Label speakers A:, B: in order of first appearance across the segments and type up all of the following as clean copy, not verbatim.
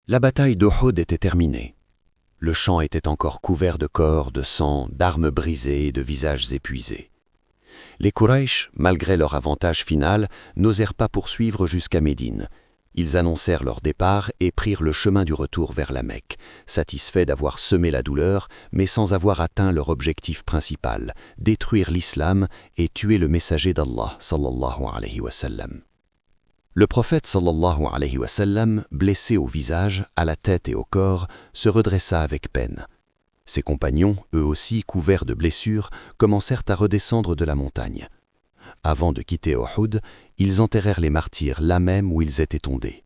A: La bataille d'Uhud était terminée. Le champ était encore couvert de corps, de sang, d'armes brisées et de visages épuisés. Les Quraysh, malgré leur avantage final, n'osèrent pas poursuivre jusqu'à Médine. Ils annoncèrent leur départ et prirent le chemin du retour vers la Mecque, satisfaits d'avoir semé la douleur, mais sans avoir atteint leur objectif principal, détruire l'islam et tuer le messager d'Allah, sallallahu alayhi wa sallam. Le prophète sallallahu alayhi wa sallam, blessé au visage, à la tête et au corps, se redressa avec peine. Ses compagnons, eux aussi couverts de blessures, commencèrent à redescendre de la montagne. Avant de quitter Uhud, ils enterrèrent les martyrs là même où ils étaient tombés.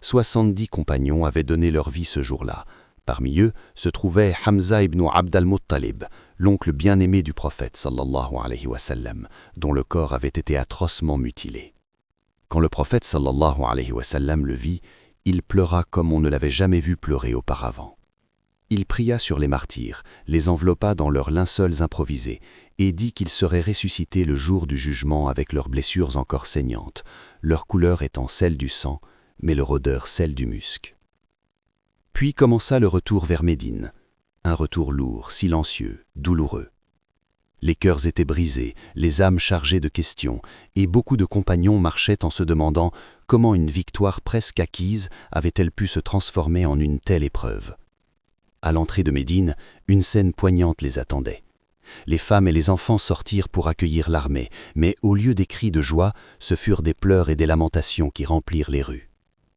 A: 70 compagnons avaient donné leur vie ce jour-là. Parmi eux se trouvait Hamza ibn Abd al-Muttalib, l'oncle bien-aimé du prophète sallallahu alayhi wa sallam, dont le corps avait été atrocement mutilé. Quand le prophète sallallahu alayhi wa sallam le vit, il pleura comme on ne l'avait jamais vu pleurer auparavant. Il pria sur les martyrs, les enveloppa dans leurs linceuls improvisés et dit qu'ils seraient ressuscités le jour du jugement avec leurs blessures encore saignantes, leur couleur étant celle du sang, mais leur odeur celle du musc. Puis commença le retour vers Médine, un retour lourd, silencieux, douloureux. Les cœurs étaient brisés, les âmes chargées de questions, et beaucoup de compagnons marchaient en se demandant comment une victoire presque acquise avait-elle pu se transformer en une telle épreuve. À l'entrée de Médine, une scène poignante les attendait. Les femmes et les enfants sortirent pour accueillir l'armée, mais au lieu des cris de joie, ce furent des pleurs et des lamentations qui remplirent les rues.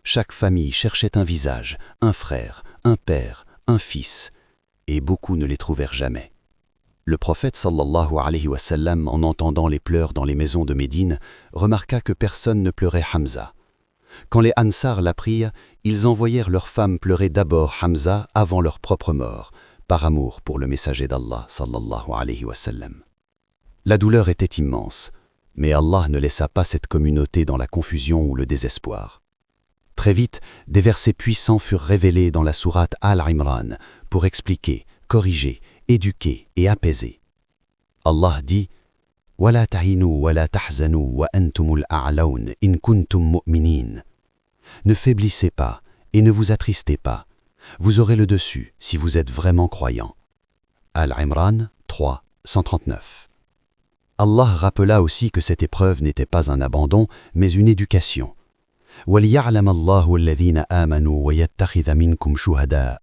A: Chaque famille cherchait un visage, un frère, un père, un fils, et beaucoup ne les trouvèrent jamais. Le prophète sallallahu alayhi wa sallam, en entendant les pleurs dans les maisons de Médine, remarqua que personne ne pleurait Hamza. Quand les Ansar l'apprirent, ils envoyèrent leurs femmes pleurer d'abord Hamza avant leur propre mort, par amour pour le messager d'Allah sallallahu alayhi wa sallam. La douleur était immense, mais Allah ne laissa pas cette communauté dans la confusion ou le désespoir. Très vite, des versets puissants furent révélés dans la sourate Al-Imran pour expliquer, corriger, éduquer et apaiser. Allah dit « Wala tahinu wala tahzanu wa antumul a'laun in kuntum mu'minin » Ne faiblissez pas et ne vous attristez pas. Vous aurez le dessus si vous êtes vraiment croyant. Al-Imran 3, 139. Allah rappela aussi que cette épreuve n'était pas un abandon, mais une éducation. وَلِيَعْلَمَ اللَّهُ الَّذِينَ آمَنُوا وَيَتَّخِذَ مِنكُمْ شُهَدَاءَ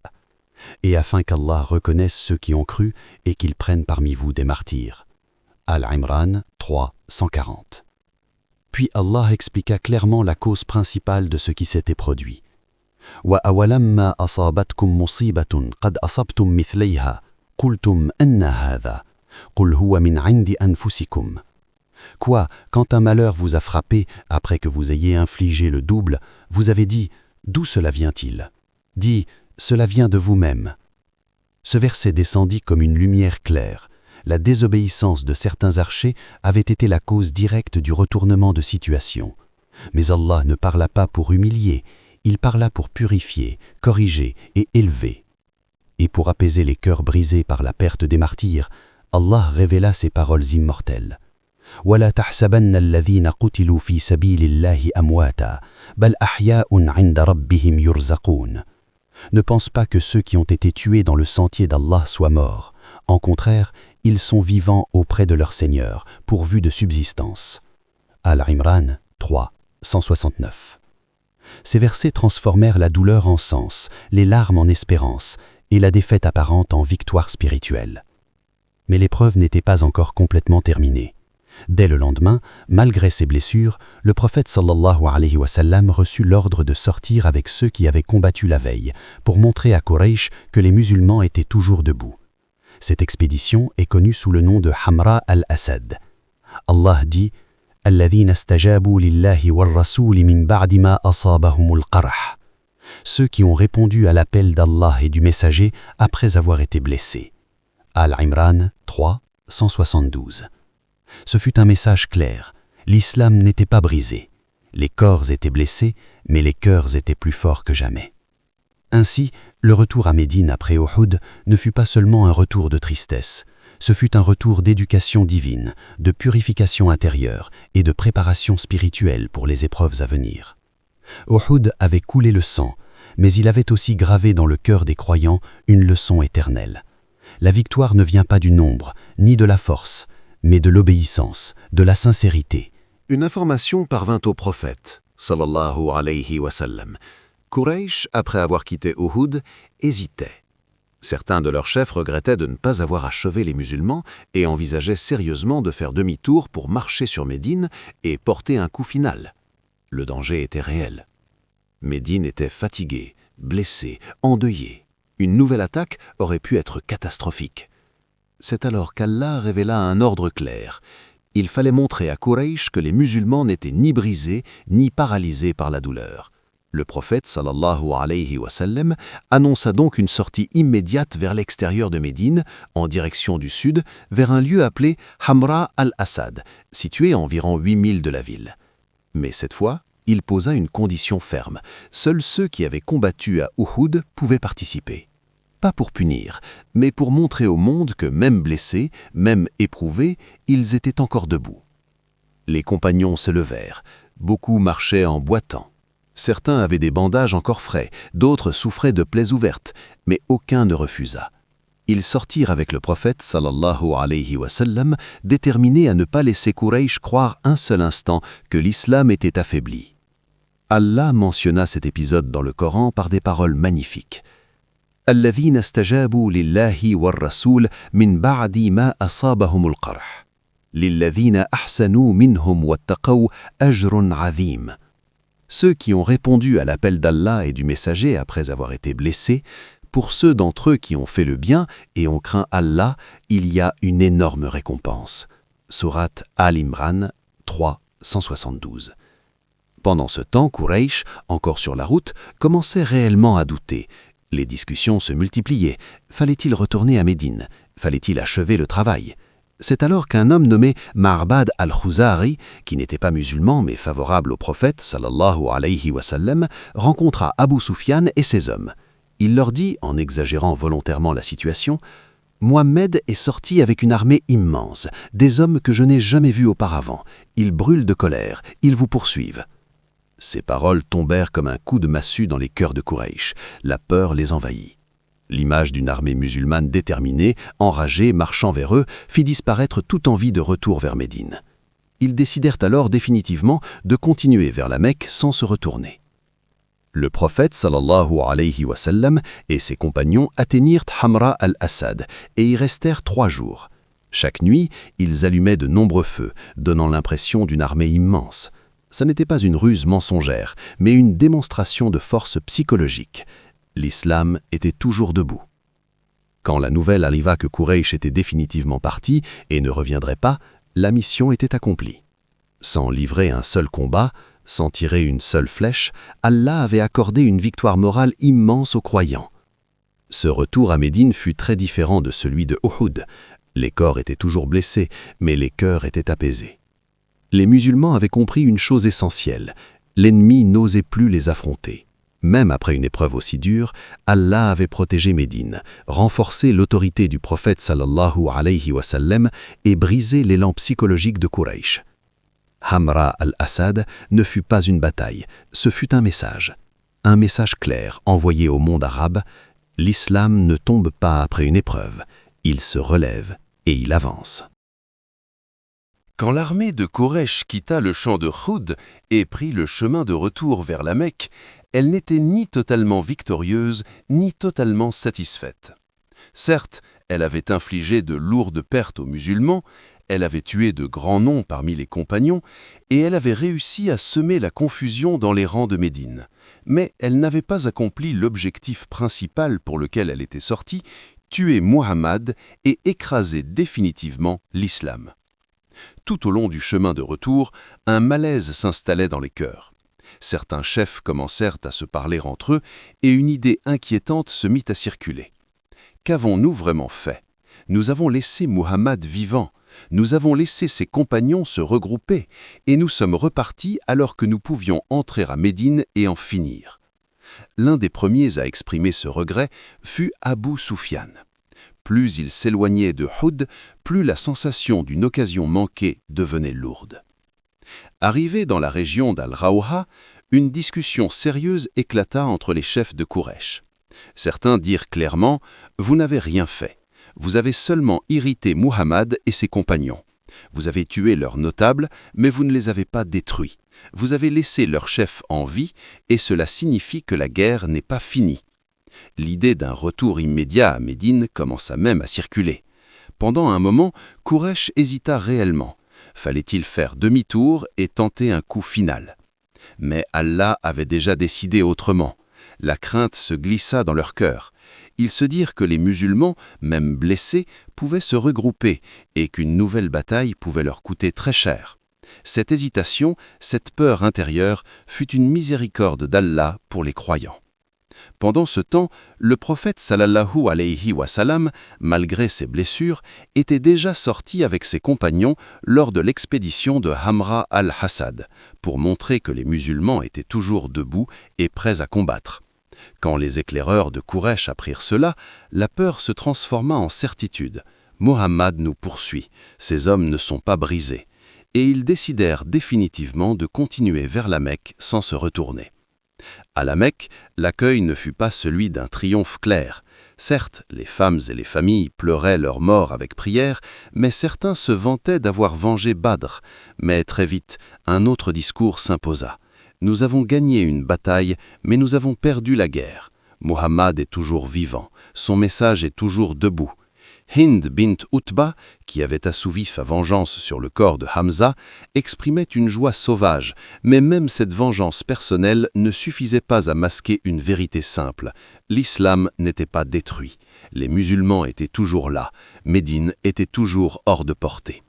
A: Et afin qu'Allah reconnaisse ceux qui ont cru et qu'il prenne parmi vous des martyrs. Al-Imran 3, 140. Puis Allah expliqua clairement la cause principale de ce qui s'était produit. وَأَوَلَمَّا أَصَابَتْكُمْ مُصِيبَةٌ قَدْ أَصَبْتُمْ مِثْلَيْهَا قُلْتُمْ أَنَّ هَذَا قُلْ هُوَ مِنْ عِنْدِ أَنفُسِكُمْ Quoi, quand un malheur vous a frappé après que vous ayez infligé le double, vous avez dit « D'où cela vient-il » Dis « Cela vient de vous-même » Ce verset descendit comme une lumière claire. La désobéissance de certains archers avait été la cause directe du retournement de situation. Mais Allah ne parla pas pour humilier, il parla pour purifier, corriger et élever. Et pour apaiser les cœurs brisés par la perte des martyrs, Allah révéla ces paroles immortelles. وَلَا تَحْسَبَنَّ الَّذِينَ قُتِلُوا فِي سَبِيلِ اللَّهِ أَمْوَاتًا بَلْ أَحْيَاءٌ عِنْدَ رَبِّهِمْ يُرْزَقُونَ Ne pense pas que ceux qui ont été tués dans le sentier d'Allah soient morts. En contraire, ils sont vivants auprès de leur Seigneur, pourvus de subsistance. Al-Imran 3, 169. Ces versets transformèrent la douleur en sens, les larmes en espérance et la défaite apparente en victoire spirituelle. Mais l'épreuve n'était pas encore complètement terminée. Dès le lendemain, malgré ses blessures, le prophète sallallahu alayhi wa sallam reçut l'ordre de sortir avec ceux qui avaient combattu la veille, pour montrer à Quraysh que les musulmans étaient toujours debout. Cette expédition est connue sous le nom de Hamra al-Asad. Allah dit « الَّذِينَ اسْتَجَابُوا لِلَّهِ وَالرَّسُولِ مِنْ بَعْدِ مَا أَصَابَهُمُ الْقَرْحُ » Ceux qui ont répondu à l'appel d'Allah et du messager après avoir été blessés. Al-Imran 3, 172. Ce fut un message clair. L'islam n'était pas brisé. Les corps étaient blessés, mais les cœurs étaient plus forts que jamais. Ainsi, le retour à Médine après Uhud ne fut pas seulement un retour de tristesse. Ce fut un retour d'éducation divine, de purification intérieure et de préparation spirituelle pour les épreuves à venir. Uhud avait coulé le sang, mais il avait aussi gravé dans le cœur des croyants une leçon éternelle. La victoire ne vient pas du nombre, ni de la force, mais de l'obéissance, de la sincérité. Une information parvint au prophète, sallallahu alayhi wa sallam. Quraysh, après avoir quitté Uhud, hésitait. Certains de leurs chefs regrettaient de ne pas avoir achevé les musulmans et envisageaient sérieusement de faire demi-tour pour marcher sur Médine et porter un coup final. Le danger était réel. Médine était fatigué, blessé, endeuillé. Une nouvelle attaque aurait pu être catastrophique. C'est alors qu'Allah révéla un ordre clair. Il fallait montrer à Quraysh que les musulmans n'étaient ni brisés ni paralysés par la douleur. Le prophète sallallahu alayhi wa sallam annonça donc une sortie immédiate vers l'extérieur de Médine, en direction du sud, vers un lieu appelé Hamra al-Assad, situé à environ 8 milles de la ville. Mais cette fois, il posa une condition ferme. Seuls ceux qui avaient combattu à Uhud pouvaient participer. Pas pour punir, mais pour montrer au monde que même blessés, même éprouvés, ils étaient encore debout. Les compagnons se levèrent. Beaucoup marchaient en boitant. Certains avaient des bandages encore frais, d'autres souffraient de plaies ouvertes, mais aucun ne refusa. Ils sortirent avec le prophète sallallahu alayhi wa sallam, déterminés à ne pas laisser Quraysh croire un seul instant que l'islam était affaibli. Allah mentionna cet épisode dans le Coran par des paroles magnifiques. الذين استجابوا لله والرسول من بعد ما أصابهم القرح للذين أحسنوا منهم واتقوا أجر عظيم. Ceux qui ont répondu à l'appel d'Allah et du messager après avoir été blessés, pour ceux d'entre eux qui ont fait le bien et ont craint Allah, il y a une énorme récompense. Sourate Al-Imran 3, 172. Pendant ce temps, Quraysh, encore sur la route, commençait réellement à douter. Les discussions se multipliaient. Fallait-il retourner à Médine? Fallait-il achever le travail? C'est alors qu'un homme nommé Ma'bad al-Khuzari, qui n'était pas musulman mais favorable au prophète sallallahu alayhi wa sallam, rencontra Abu Sufyan et ses hommes. Il leur dit, en exagérant volontairement la situation, « Mohammed est sorti avec une armée immense, des hommes que je n'ai jamais vus auparavant. Ils brûlent de colère, ils vous poursuivent. » Ces paroles tombèrent comme un coup de massue dans les cœurs de Quraysh. La peur les envahit. L'image d'une armée musulmane déterminée, enragée, marchant vers eux, fit disparaître toute envie de retour vers Médine. Ils décidèrent alors définitivement de continuer vers la Mecque sans se retourner. Le prophète sallallahu alayhi wa sallam et ses compagnons atteignirent Hamra al-Assad et y restèrent 3 jours. Chaque nuit, ils allumaient de nombreux feux, donnant l'impression d'une armée immense. Ce n'était pas une ruse mensongère, mais une démonstration de force psychologique. L'islam était toujours debout. Quand la nouvelle arriva que Quraysh était définitivement parti et ne reviendrait pas, la mission était accomplie. Sans livrer un seul combat, sans tirer une seule flèche, Allah avait accordé une victoire morale immense aux croyants. Ce retour à Médine fut très différent de celui de Uhud. Les corps étaient toujours blessés, mais les cœurs étaient apaisés. Les musulmans avaient compris une chose essentielle, l'ennemi n'osait plus les affronter. Même après une épreuve aussi dure, Allah avait protégé Médine, renforcé l'autorité du prophète sallallahu alayhi wa sallam et brisé l'élan psychologique de Quraysh. Hamra al-Assad ne fut pas une bataille, ce fut un message clair envoyé au monde arabe. L'islam ne tombe pas après une épreuve, il se relève et il avance.
B: Quand l'armée de Quraysh quitta le champ de Uhud et prit le chemin de retour vers la Mecque, elle n'était ni totalement victorieuse, ni totalement satisfaite. Certes, elle avait infligé de lourdes pertes aux musulmans, elle avait tué de grands noms parmi les compagnons, et elle avait réussi à semer la confusion dans les rangs de Médine. Mais elle n'avait pas accompli l'objectif principal pour lequel elle était sortie, tuer Muhammad et écraser définitivement l'islam. Tout au long du chemin de retour, un malaise s'installait dans les cœurs. Certains chefs commencèrent à se parler entre eux et une idée inquiétante se mit à circuler. Qu'avons-nous vraiment fait? Nous avons laissé Muhammad vivant, nous avons laissé ses compagnons se regrouper et nous sommes repartis alors que nous pouvions entrer à Médine et en finir. L'un des premiers à exprimer ce regret fut Abu Sufyan. Plus il s'éloignait de Uhud, plus la sensation d'une occasion manquée devenait lourde. Arrivé dans la région d'Al-Rawha, une discussion sérieuse éclata entre les chefs de Quraysh. Certains dirent clairement « Vous n'avez rien fait. Vous avez seulement irrité Muhammad et ses compagnons. Vous avez tué leurs notables, mais vous ne les avez pas détruits. Vous avez laissé leur chef en vie, et cela signifie que la guerre n'est pas finie. » L'idée d'un retour immédiat à Médine commença même à circuler. Pendant un moment, Quraysh hésita réellement. Fallait-il faire demi-tour et tenter un coup final? Mais Allah avait déjà décidé autrement. La crainte se glissa dans leur cœur. Ils se dirent que les musulmans, même blessés, pouvaient se regrouper et qu'une nouvelle bataille pouvait leur coûter très cher. Cette hésitation, cette peur intérieure, fut une miséricorde d'Allah pour les croyants. Pendant ce temps, le prophète sallallahu alayhi wa sallam, malgré ses blessures, était déjà sorti avec ses compagnons lors de l'expédition de Hamra al-Hassad, pour montrer que les musulmans étaient toujours debout et prêts à combattre. Quand les éclaireurs de Quraysh apprirent cela, la peur se transforma en certitude. Muhammad nous poursuit, ses hommes ne sont pas brisés. Et ils décidèrent définitivement de continuer vers la Mecque sans se retourner. À la Mecque, l'accueil ne fut pas celui d'un triomphe clair. Certes, les femmes et les familles pleuraient leurs morts avec prière, mais certains se vantaient d'avoir vengé Badr. Mais très vite, un autre discours s'imposa. Nous avons gagné une bataille, mais nous avons perdu la guerre. Muhammad est toujours vivant, son message est toujours debout. Hind bint Utba, qui avait assouvi sa vengeance sur le corps de Hamza, exprimait une joie sauvage, mais même cette vengeance personnelle ne suffisait pas à masquer une vérité simple. L'islam n'était pas détruit. Les musulmans étaient toujours là. Médine était toujours hors de portée.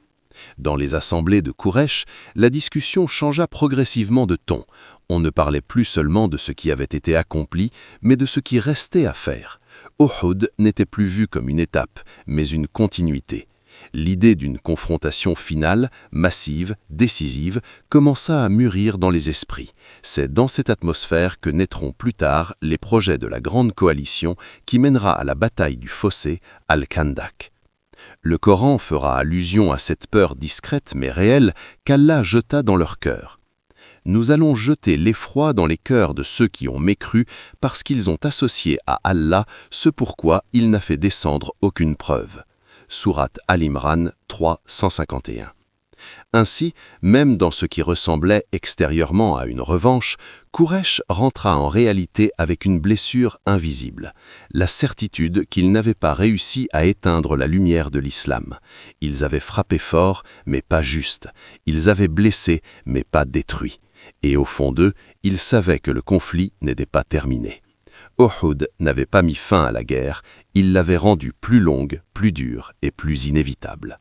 B: Dans les assemblées de Quraysh, la discussion changea progressivement de ton. On ne parlait plus seulement de ce qui avait été accompli, mais de ce qui restait à faire. Uhud n'était plus vu comme une étape, mais une continuité. L'idée d'une confrontation finale, massive, décisive, commença à mûrir dans les esprits. C'est dans cette atmosphère que naîtront plus tard les projets de la grande coalition qui mènera à la bataille du fossé, Al-Khandak. Le Coran fera allusion à cette peur discrète mais réelle qu'Allah jeta dans leur cœur. Nous allons jeter l'effroi dans les cœurs de ceux qui ont mécru parce qu'ils ont associé à Allah ce pourquoi il n'a fait descendre aucune preuve. Sourate Al-Imran 3, 151. Ainsi, même dans ce qui ressemblait extérieurement à une revanche, Quraysh rentra en réalité avec une blessure invisible, la certitude qu'ils n'avaient pas réussi à éteindre la lumière de l'islam. Ils avaient frappé fort, mais pas juste. Ils avaient blessé, mais pas détruit. Et au fond d'eux, ils savaient que le conflit n'était pas terminé. Uhud n'avait pas mis fin à la guerre, il l'avait rendue plus longue, plus dure et plus inévitable.